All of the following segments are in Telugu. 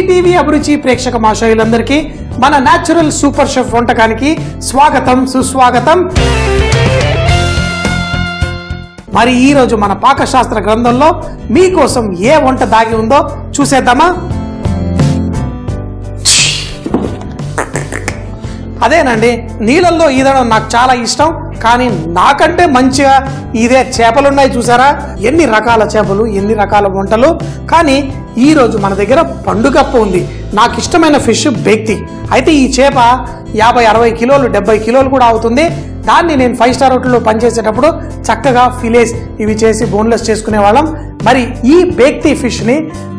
ఈటీవీ అభిరుచి ప్రేక్షక మాషాయులందరికీ మన న్యాచురల్ సూపర్ షెఫ్ వంటకానికి స్వాగతం సుస్వాగతం. మరి ఈ రోజు మన పాకశాస్త్ర గ్రంథంలో మీకోసం ఏ వంట దాగి ఉందో చూసేద్దామా? అదేనండి, నీళ్ళల్లో ఈదడం నాకు చాలా ఇష్టం. కానీ నాకంటే మంచిగా ఇదే చేపలున్నాయి. చూసారా ఎన్ని రకాల చేపలు, ఎన్ని రకాల వంటలు. కానీ ఈరోజు మన దగ్గర పండుగప్ప ఉంది. నాకు ఇష్టమైన ఫిష్ బెక్తి. అయితే ఈ చేప 50-60 కిలోలు 70 కిలోలు కూడా అవుతుంది. దాన్ని నేను 5 స్టార్ హోటల్లో పనిచేసేటప్పుడు చక్కగా ఫిలేస్ ఇవి చేసి బోన్లెస్ చేసుకునే వాళ్ళం. మరి ఈ బెక్తి ఫిష్ని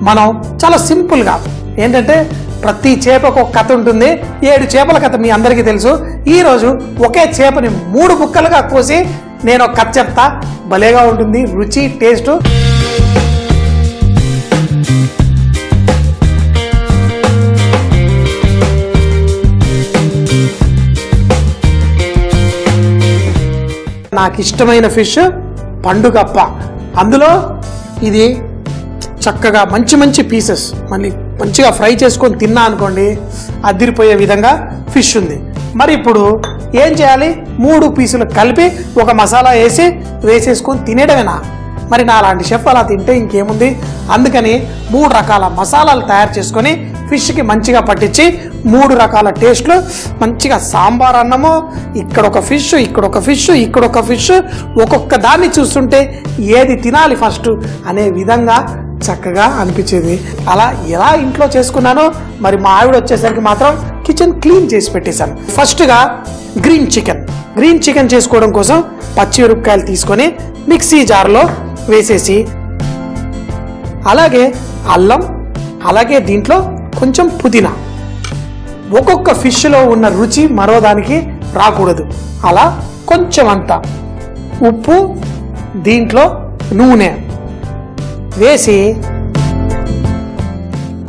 మనం చాలా సింపుల్గా ఏంటంటే, ప్రతి చేపకు ఒక కథ ఉంటుంది. 7 చేపల కథ మీ అందరికీ తెలుసు. ఈరోజు ఒకే చేపని 3 ముక్కలుగా కోసి నేను ఒక కథ చెప్తా. భలేగా ఉంటుంది రుచి, టేస్ట్. నాకు ఇష్టమైన ఫిష్ పండుగప్ప. అందులో ఇది చక్కగా మంచి మంచి పీసెస్ మళ్ళీ మంచిగా ఫ్రై చేసుకొని తిన్నా అనుకోండి, అదిరిపోయే విధంగా ఫిష్ ఉంది. మరి ఇప్పుడు ఏం చేయాలి? 3 పీసులు కలిపి ఒక మసాలా వేసేసుకొని తినేయడమేనా? మరి నా లాంటి షెఫ్ అలా తింటే ఇంకేముంది. అందుకని 3 రకాల మసాలాలు తయారు చేసుకొని ఫిష్కి మంచిగా పట్టించి 3 రకాల టేస్ట్లు మంచిగా సాంబార్ అన్నము, ఇక్కడ ఒక ఫిష్, ఇక్కడ ఒక ఫిష్, ఇక్కడ ఒక ఫిష్, ఒక్కొక్క దాన్ని చూస్తుంటే ఏది తినాలి ఫస్ట్ అనే విధంగా చక్కగా అనిపించేది. అలా ఎలా ఇంట్లో చేసుకున్నానో మరి మా ఆవిడ వచ్చేసరికి మాత్రం కిచెన్ క్లీన్ చేసి పెట్టేశాను. ఫస్ట్గా గ్రీన్ చికెన్ చేసుకోవడం కోసం పచ్చిమిరపకాయలు తీసుకొని మిక్సీ జార్లో వేసేసి, అలాగే అల్లం, అలాగే దీంట్లో కొంచెం పుదీనా. ఒక్కొక్క ఫిష్లో ఉన్న రుచి మరో దానికి రాకూడదు. అలా కొంచెం అంత ఉప్పు, దీంట్లో నూనె వేసి,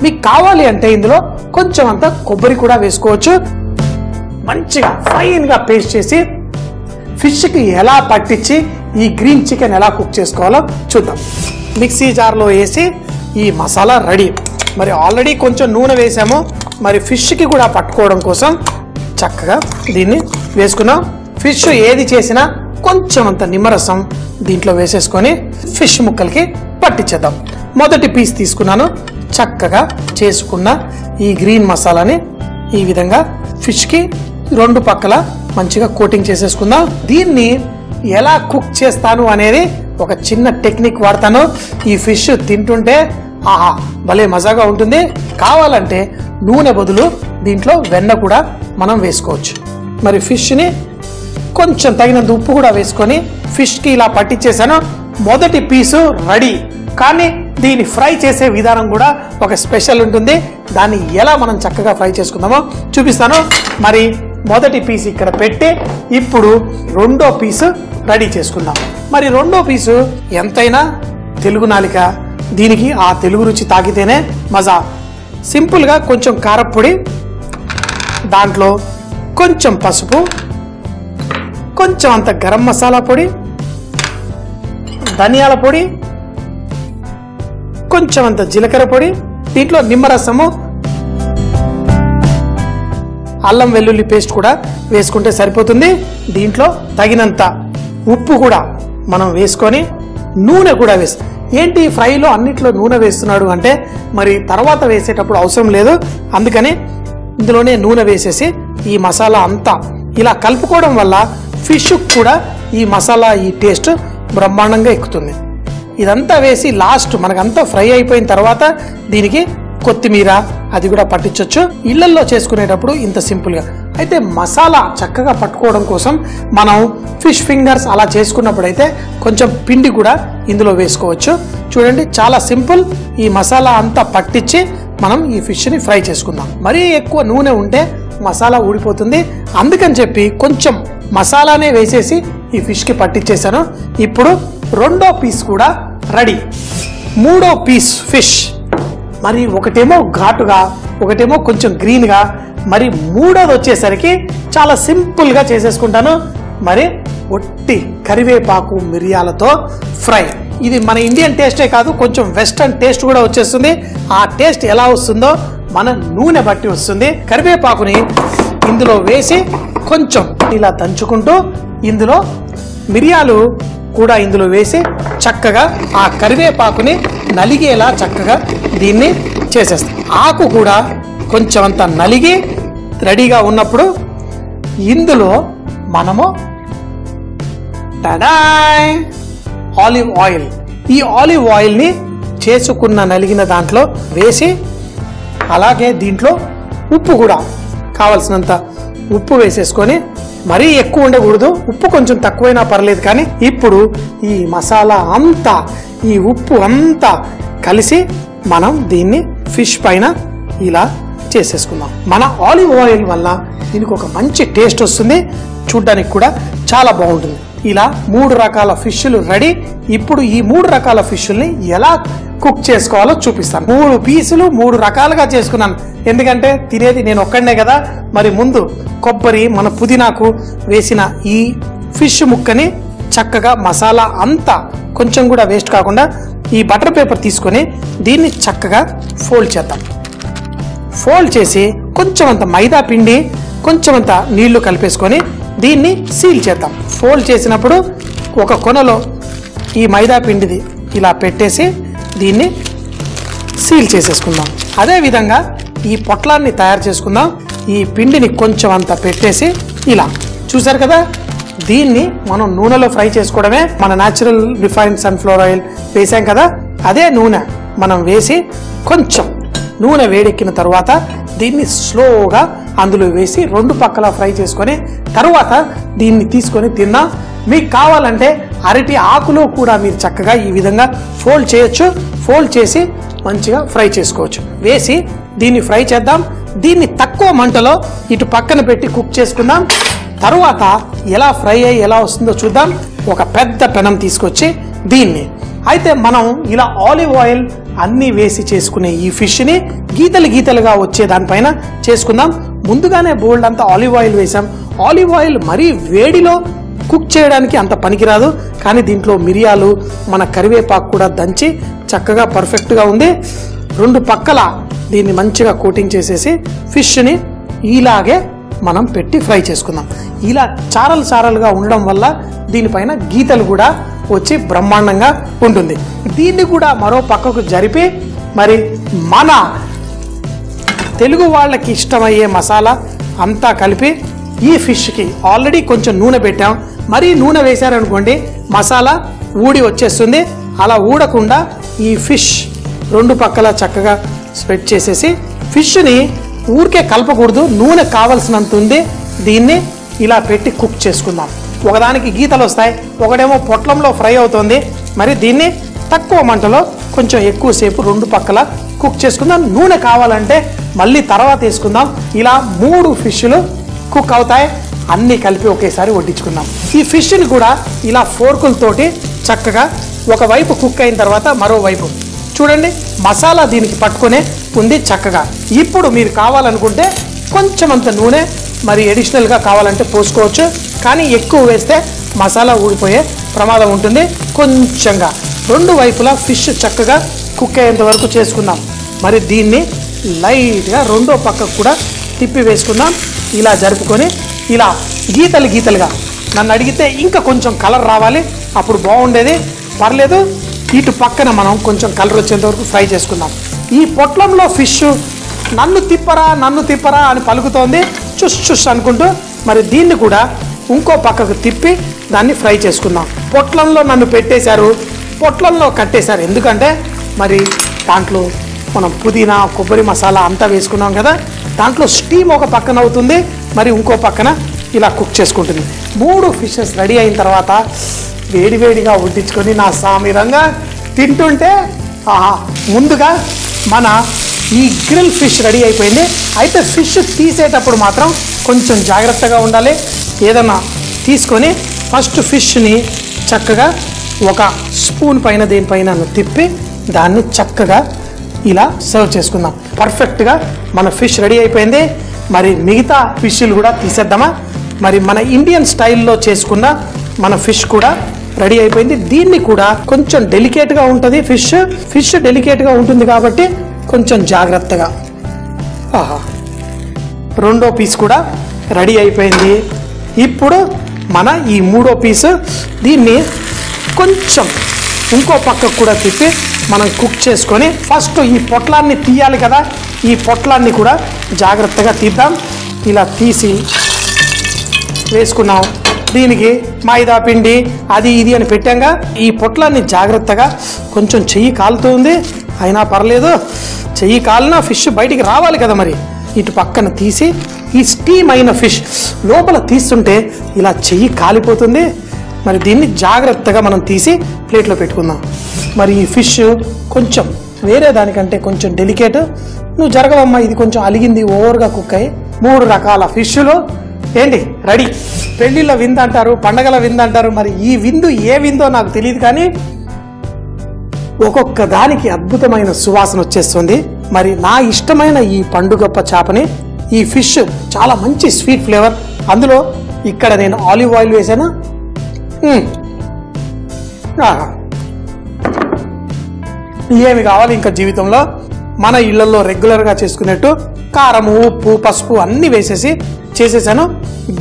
మీకు కావాలి అంటే ఇందులో కొంచెం అంత కొబ్బరి కూడా వేసుకోవచ్చు. మంచిగా ఫైన్గా పేస్ట్ చేసి ఫిష్కి ఎలా పట్టించి ఈ గ్రీన్ చికెన్ ఎలా కుక్ చేసుకోవాలో చూద్దాం. మిక్సీ జార్లో వేసి ఈ మసాలా రెడీ. మరి ఆల్రెడీ కొంచెం నూనె వేసాము. మరి ఫిష్కి కూడా పట్టుకోవడం కోసం చక్కగా దీన్ని వేసుకున్నాం. ఫిష్ ఏది చేసినా కొంచెం అంత నిమ్మరసం దీంట్లో వేసేసుకొని ఫిష్ ముక్కలకి పట్టించేద్దాం. మొదటి పీస్ తీసుకున్నాను. చక్కగా చేసుకున్న ఈ గ్రీన్ మసాలాని ఈ విధంగా ఫిష్కి 2 పక్కల మంచిగా కోటింగ్ చేసేసుకుందాం. దీన్ని ఎలా కుక్ చేస్తాను అనేది ఒక చిన్న టెక్నిక్ వాడతాను. ఈ ఫిష్ తింటుంటే ఆహా భలే మజాగా ఉంటుంది. కావాలంటే నూనె బదులు దీంట్లో వెన్న కూడా మనం వేసుకోవచ్చు. మరి ఫిష్ని కొంచెం తగినంత ఉప్పు కూడా వేసుకొని ఫిష్కి ఇలా పట్టించేసాను. మొదటి పీసు రెడీ. కానీ దీన్ని ఫ్రై చేసే విధానం కూడా ఒక స్పెషల్ ఉంటుంది. దాన్ని ఎలా మనం చక్కగా ఫ్రై చేసుకుందామో చూపిస్తాను. మరి మొదటి పీస్ ఇక్కడ పెట్టి ఇప్పుడు 2వ పీసు రెడీ చేసుకుందాం. మరి 2వ పీసు ఎంతైనా తెలుగు నాలిక, దీనికి ఆ తెలుగు రుచి తాకితేనే మజా. సింపుల్గా కొంచెం కారప్పొడి, దాంట్లో కొంచెం పసుపు, కొంచెం అంత గరం మసాలా పొడి, ధనియాల పొడి, కొంచెం అంత జీలకర్ర పొడి, దీంట్లో నిమ్మరసము, అల్లం వెల్లుల్లి పేస్ట్ కూడా వేసుకుంటే సరిపోతుంది. దీంట్లో తగినంత ఉప్పు కూడా మనం వేసుకొని నూనె కూడా ఏంటి ఫ్రైలో అన్నిట్లో నూనె వేస్తున్నాడు అంటే మరి తర్వాత వేసేటప్పుడు అవసరం లేదు. అందుకని ఇందులోనే నూనె వేసేసి ఈ మసాలా అంతా ఇలా కలుపుకోవడం వల్ల ఫిష్ కూడా ఈ మసాలా ఈ టేస్ట్ బ్రహ్మాండంగా ఎక్కుతుంది. ఇదంతా వేసి లాస్ట్ మనకంతా ఫ్రై అయిపోయిన తర్వాత దీనికి కొత్తిమీర అది కూడా పట్టించవచ్చు. ఇళ్లల్లో చేసుకునేటప్పుడు ఇంత సింపుల్గా. అయితే మసాలా చక్కగా పట్టుకోవడం కోసం మనం ఫిష్ ఫింగర్స్ అలా చేసుకున్నప్పుడు అయితే కొంచెం పిండి కూడా ఇందులో వేసుకోవచ్చు. చూడండి చాలా సింపుల్. ఈ మసాలా అంతా పట్టించి మనం ఈ ఫిష్ని ఫ్రై చేసుకుందాం. మరీ ఎక్కువ నూనె ఉంటే మసాలా ఊడిపోతుంది. అందుకని చెప్పి కొంచెం మసాలానే వేసేసి ఈ ఫిష్కి పట్టించేసాను. ఇప్పుడు 2వ పీస్ కూడా రెడీ. 3వ పీస్ ఫిష్. మరి ఒకటేమో ఘాటుగా, ఒకటేమో కొంచెం గ్రీన్గా, మరి 3వది వచ్చేసరికి చాలా సింపుల్గా చేసేసుకుంటాను. మరి ఒట్టి కరివేపాకు మిరియాలతో ఫ్రై. ఇది మన ఇండియన్ టేస్టే కాదు, కొంచెం వెస్టర్న్ టేస్ట్ కూడా వచ్చేస్తుంది. ఆ టేస్ట్ ఎలా వస్తుందో మన నూనె బట్టి వస్తుంది. కరివేపాకుని ఇందులో వేసి కొంచెం ఇలా దంచుకుంటూ ఇందులో మిరియాలు కూడా ఇందులో వేసి చక్కగా ఆ కరివేపాకుని నలిగేలా చక్కగా దీన్ని చేసేస్తాం. ఆకు కూడా కొంచెం అంత నలిగి రెడీగా ఉన్నప్పుడు ఇందులో మనము ఆలివ్ ఆయిల్, ఈ ఆలివ్ ఆయిల్ని చేసుకున్న నలిగిన దాంట్లో వేసి, అలాగే దీంట్లో ఉప్పు కూడా కావలసినంత ఉప్పు వేసేసుకొని, మరీ ఎక్కువ ఉండకూడదు, ఉప్పు కొంచెం తక్కువైనా పర్లేదు. కానీ ఇప్పుడు ఈ మసాలా అంతా, ఈ ఉప్పు అంతా కలిసి మనం దీన్ని ఫిష్ పైన ఇలా చేసేసుకుందాం. మన ఆలివ్ ఆయిల్ వల్ల దీనికి ఒక మంచి టేస్ట్ వస్తుంది, చూడ్డానికి కూడా చాలా బాగుంటుంది. ఇలా 3 రకాల ఫిష్లు రెడీ. ఇప్పుడు ఈ 3 రకాల ఫిష్ని ఎలా కుక్ చేసుకోవాలో చూపిస్తాను. 3 పీసులు 3 రకాలుగా చేసుకున్నాను, ఎందుకంటే తినేది నేను ఒక్కడనే కదా. మరి ముందు కొబ్బరి, మన పుదీనాకు వేసిన ఈ ఫిష్ ముక్కని చక్కగా మసాలా అంతా కొంచెం కూడా వేస్ట్ కాకుండా ఈ బటర్ పేపర్ తీసుకొని దీన్ని చక్కగా ఫోల్డ్ చేద్దాం. ఫోల్డ్ చేసి కొంచెం అంత మైదా పిండి, కొంచెం అంత నీళ్లు కలిపేసుకొని దీన్ని సీల్ చేద్దాం. ఫోల్డ్ చేసినప్పుడు ఒక కొనలో ఈ మైదా పిండిది ఇలా పెట్టేసి దీన్ని సీల్ చేసేసుకుందాం. అదేవిధంగా ఈ పొట్లాన్ని తయారు చేసుకుందాం. ఈ పిండిని కొంచెం అంత పెట్టేసి ఇలా, చూసారు కదా, దీన్ని మనం నూనెలో ఫ్రై చేసుకోవడమే. మన న్యాచురల్ రిఫైన్డ్ సన్ఫ్లవర్ ఆయిల్ వేసాం కదా, అదే నూనె మనం వేసి కొంచెం నూనె వేడెక్కిన తర్వాత దీన్ని స్లోగా అందులో వేసి 2 పక్కల ఫ్రై చేసుకొని తర్వాత దీన్ని తీసుకొని తిన్నా. మీకు కావాలంటే అరటి ఆకులో కూడా మీరు చక్కగా ఈ విధంగా ఫోల్డ్ చేయొచ్చు. ఫోల్డ్ చేసి మంచిగా ఫ్రై చేసుకోవచ్చు. వేసి దీన్ని ఫ్రై చేద్దాం. దీన్ని తక్కువ మంటలో ఇటు పక్కన పెట్టి కుక్ చేసుకుందాం. తరువాత ఎలా ఫ్రై అయ్యి ఎలా వస్తుందో చూద్దాం. ఒక పెద్ద పెనం తీసుకొచ్చి దీన్ని, అయితే మనం ఇలా ఆలివ్ ఆయిల్ అన్ని వేసి చేసుకునే ఈ ఫిష్ని గీతలు గీతలుగా వచ్చే దానిపైన చేసుకుందాం. ముందుగానే బోల్డ్ అంతా ఆలివ్ ఆయిల్ వేసాం. ఆలివ్ ఆయిల్ మరీ వేడిలో కుక్ చేయడానికి అంత పనికిరాదు, కానీ దీంట్లో మిరియాలు, మన కరివేపాకు కూడా దంచి చక్కగా పర్ఫెక్ట్గా ఉంది. 2 పక్కల దీన్ని మంచిగా కోటింగ్ చేసేసి ఫిష్ని ఇలాగే మనం పెట్టి ఫ్రై చేసుకుందాం. ఇలా చారలు చారలుగా ఉండడం వల్ల దీనిపైన గీతలు కూడా వచ్చి బ్రహ్మాండంగా ఉంటుంది. దీన్ని కూడా మరో పక్కకు జరిపి మరి మన తెలుగు వాళ్ళకి ఇష్టమయ్యే మసాలా అంతా కలిపి ఈ ఫిష్కి ఆల్రెడీ కొంచెం నూనె పెట్టాం. మరీ నూనె వేశారనుకోండి మసాలా ఊడి వచ్చేస్తుంది. అలా ఊడకుండా ఈ ఫిష్ 2 పక్కల చక్కగా స్ప్రెడ్ చేసేసి ఫిష్ని ఊరికే కలపకూడదు, నూనె కావలసినంత ఉంది. దీన్ని ఇలా పెట్టి కుక్ చేసుకుందాం. ఒకదానికి గీతలు వస్తాయి, ఒకడేమో పొట్లంలో ఫ్రై అవుతుంది. మరి దీన్ని తక్కువ మంటలో కొంచెం ఎక్కువసేపు 2 పక్కల కుక్ చేసుకుందాం. నూనె కావాలంటే మళ్ళీ తర్వాత వేసుకుందాం. ఇలా 3 ఫిష్లు కుక్ అవుతాయి. అన్నీ కలిపి ఒకేసారి వడ్డించుకుందాం. ఈ ఫిష్ని కూడా ఇలా ఫోర్కులతోటి చక్కగా ఒకవైపు కుక్ అయిన తర్వాత మరోవైపు చూడండి మసాలా దీనికి పట్టుకునే ఉంది చక్కగా. ఇప్పుడు మీరు కావాలనుకుంటే కొంచెం అంత నూనె మరి అడిషనల్గా కావాలంటే పోసుకోవచ్చు, కానీ ఎక్కువ వేస్తే మసాలా ఊడిపోయే ప్రమాదం ఉంటుంది. కొంచెంగా 2 వైపులా ఫిష్ చక్కగా కుక్ అయ్యేంత వరకు చేసుకుందాం. మరి దీన్ని లైట్గా 2వ పక్కకు కూడా తిప్పి వేసుకుందాం. ఇలా జరుపుకొని ఇలా గీతలు గీతలుగా, నన్ను అడిగితే ఇంకా కొంచెం కలర్ రావాలి, అప్పుడు బాగుండేది. పర్లేదు, ఇటు పక్కన మనం కొంచెం కలర్ వచ్చేంత వరకు ఫ్రై చేసుకుందాం. ఈ పొట్లంలో ఫిష్ నన్ను తిప్పరా అని పలుకుతోంది, చుష్ చుష్ అనుకుంటూ. మరి దీన్ని కూడా ఇంకో పక్కకు తిప్పి దాన్ని ఫ్రై చేసుకుందాం. పొట్లంలో నన్ను పెట్టేశారు, పొట్లంలో కట్టేశారు. ఎందుకంటే మరి దాంట్లో మనం పుదీనా, కొబ్బరి మసాలా అంతా వేసుకున్నాం కదా, దాంట్లో స్టీమ్ ఒక పక్కన అవుతుంది, మరి ఇంకో పక్కన ఇలా కుక్ చేసుకుంటుంది. 3 ఫిషెస్ రెడీ అయిన తర్వాత వేడివేడిగా వడ్డించుకొని నా సామిరంగా తింటుంటే ముందుగా మన ఈ గ్రిల్ ఫిష్ రెడీ అయిపోయింది. అయితే ఫిష్ తీసేటప్పుడు మాత్రం కొంచెం జాగ్రత్తగా ఉండాలి. ఏదన్నా తీసుకొని ఫస్ట్ ఫిష్ని చక్కగా ఒక స్పూన్ పైన దీనిపైన తిప్పి దాన్ని చక్కగా ఇలా సర్వ్ చేసుకుందాం. పర్ఫెక్ట్గా మన ఫిష్ రెడీ అయిపోయింది. మరి మిగతా ఫిష్లు కూడా తీసేద్దామా? మరి మన ఇండియన్ స్టైల్లో చేసుకున్న మన ఫిష్ కూడా రెడీ అయిపోయింది. దీన్ని కూడా కొంచెం డెలికేట్ గా ఉంటుంది. ఫిష్ డెలికేట్ గా ఉంటుంది కాబట్టి కొంచెం జాగ్రత్తగా. ఆహా, రెండో పీస్ కూడా రెడీ అయిపోయింది. ఇప్పుడు మన ఈ మూడో పీసు దీన్ని కొంచెం ఇంకో పక్కకు కూడా తిప్పి మనం కుక్ చేసుకొని ఫస్ట్ ఈ పొట్లాన్ని తీయాలి కదా, ఈ పొట్లాన్ని కూడా జాగ్రత్తగా తీద్దాం. ఇలా తీసి వేసుకున్నాం. దీనికి మైదా పిండి అది ఇది అని పెట్టాంగా. ఈ పొట్లాన్ని జాగ్రత్తగా, కొంచెం చెయ్యి కాలుతుంది అయినా పర్లేదు, చెయ్యి కాలినా ఫిష్ బయటికి రావాలి కదా, మరి ఇటు పక్కన తీసి ఈ స్టీమ్ అయిన ఫిష్ లోపల తీస్తుంటే ఇలా చెయ్యి కాలిపోతుంది. మరి దీన్ని జాగ్రత్తగా మనం తీసి ప్లేట్లో పెట్టుకుందాం. మరి ఈ ఫిష్ కొంచెం వేరే దానికంటే కొంచెం డెలికేట్. నువ్వు జరగవమ్మా, ఇది కొంచెం అలిగింది, ఓవర్గా కుక్ అయ్యి. 3 రకాల ఫిష్లు ఏంటి రెడీ. పెళ్లిళ్ళ విందు అంటారు, పండగల విందు అంటారు. మరి ఈ విందు ఏ విందో నాకు తెలియదు, కానీ ఒక్కొక్క దానికి అద్భుతమైన సువాసన వచ్చేస్తుంది. మరి నా ఇష్టమైన ఈ పండుగప్ప చేపని, ఈ ఫిష్ చాలా మంచి స్వీట్ ఫ్లేవర్. అందులో ఇక్కడ నేను ఆలివ్ ఆయిల్ వేసాను. ఏమి కావాలి ఇంకా జీవితంలో? మన ఇళ్లలో రెగ్యులర్గా చేసుకునేట్టు కారము, ఉప్పు, పసుపు అన్ని వేసేసి చేసేసాను.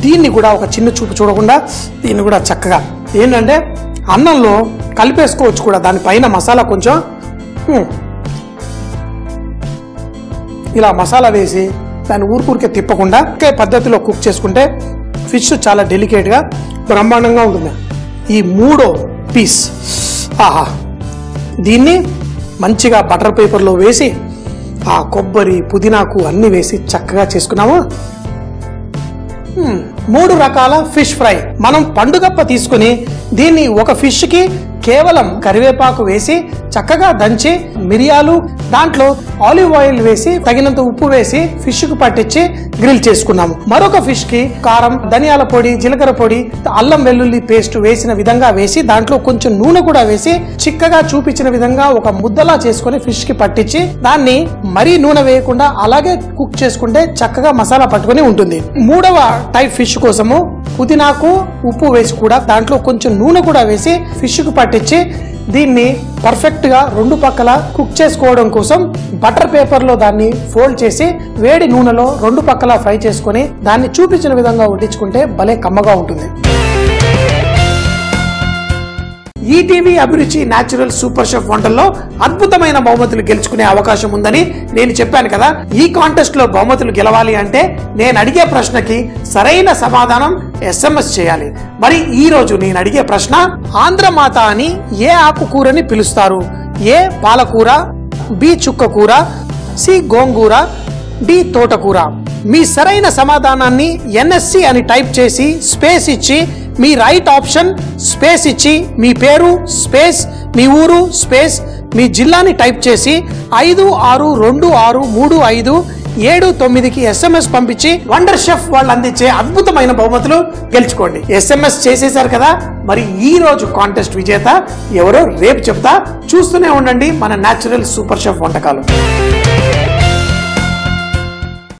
దీన్ని కూడా ఒక చిన్న చూపు చూడకుండా దీన్ని కూడా చక్కగా ఏంటంటే అన్నంలో కలిపేసుకోవచ్చు కూడా. దానిపైన మసాలా కొంచెం ఇలా మసాలా వేసి దాన్ని ఊరికే తిప్పకుండా ఒకే పద్ధతిలో కుక్ చేసుకుంటే ఫిష్ చాలా డెలికేట్గా బ్రహ్మాండంగా ఉంటుంది. ఈ మూడో పీస్, ఆహా, దీన్ని మంచిగా బటర్ పేపర్లో వేసి ఆ కొబ్బరి, పుదీనాకు అన్ని వేసి చక్కగా చేసుకున్నాము. 3 రకాల ఫిష్ ఫ్రై. మనం పండుగప్ప తీసుకుని దీన్ని ఒక ఫిష్ కి కేవలం కరివేపాకు వేసి చక్కగా దంచి, మిరియాలు, దాంట్లో ఆలివ్ ఆయిల్ వేసి తగినంత ఉప్పు వేసి ఫిష్ కు పట్టించి గ్రిల్ చేసుకున్నాము. మరొక ఫిష్ కి కారం, ధనియాల పొడి, జీలకర్ర పొడి, అల్లం వెల్లుల్లి పేస్ట్ వేసిన విధంగా వేసి దాంట్లో కొంచెం నూనె కూడా వేసి చిక్కగా చూపించిన విధంగా ఒక ముద్దలా చేసుకుని ఫిష్ కి పట్టించి దాన్ని మరీ నూనె వేయకుండా అలాగే కుక్ చేసుకుంటే చక్కగా మసాలా పట్టుకుని ఉంటుంది. 3వ టైప్ ఫిష్ కోసము పుదీనాకు ఉప్పు వేసి కూడా దాంట్లో కొంచెం నూనె కూడా వేసి ఫిష్ కు పట్టించి దీన్ని పర్ఫెక్ట్ గా 2 పక్కల కుక్ చేసుకోవడం కోసం బటర్ పేపర్ లో దాన్ని ఫోల్డ్ చేసి వేడి నూనెలో 2 పక్కల ఫ్రై చేసుకుని దాన్ని చూపించిన విధంగా వడ్డించుకుంటే భలే కమ్మగా ఉంటుంది. ఈటీవీ అభిరుచి న్యాచురల్ సూపర్ షెఫ్ వంటల్లో అద్భుతమైన బహుమతులు గెలుచుకునే అవకాశం ఉందని నేను చెప్పాను కదా. ఈ కాంటెస్ట్ లో బహుమతులు గెలవాలి అంటే నేను అడిగే ప్రశ్నకి సరైన సమాధానం SMS చేయాలి. మరి ఈ రోజు నేను అడిగే ప్రశ్న, ఆంధ్రమాత అని ఏ ఆకుకూరని పిలుస్తారు? ఏ పాలకూర, బి చుక్కకూర, సి గోంగూర, డి తోటకూర. మీ సరైన సమాధానాన్ని NSC అని టైప్ చేసి స్పేస్ ఇచ్చి మీ రైట్ ఆప్షన్ స్పేస్ ఇచ్చి మీ పేరు స్పేస్ మీ ఊరు స్పేస్ మీ జిల్లాని టైప్ చేసి 56263579కి SMS పంపించి వండర్ షెఫ్ వాళ్ళు అందించే అద్భుతమైన బహుమతులు గెలుచుకోండి. SMS చేసేశారు కదా. మరి ఈ రోజు కాంటెస్ట్ విజేత ఎవరో రేపు చెప్తా. చూస్తూనే ఉండండి మన న్యాచురల్ సూపర్ షెఫ్ వంటకాలు.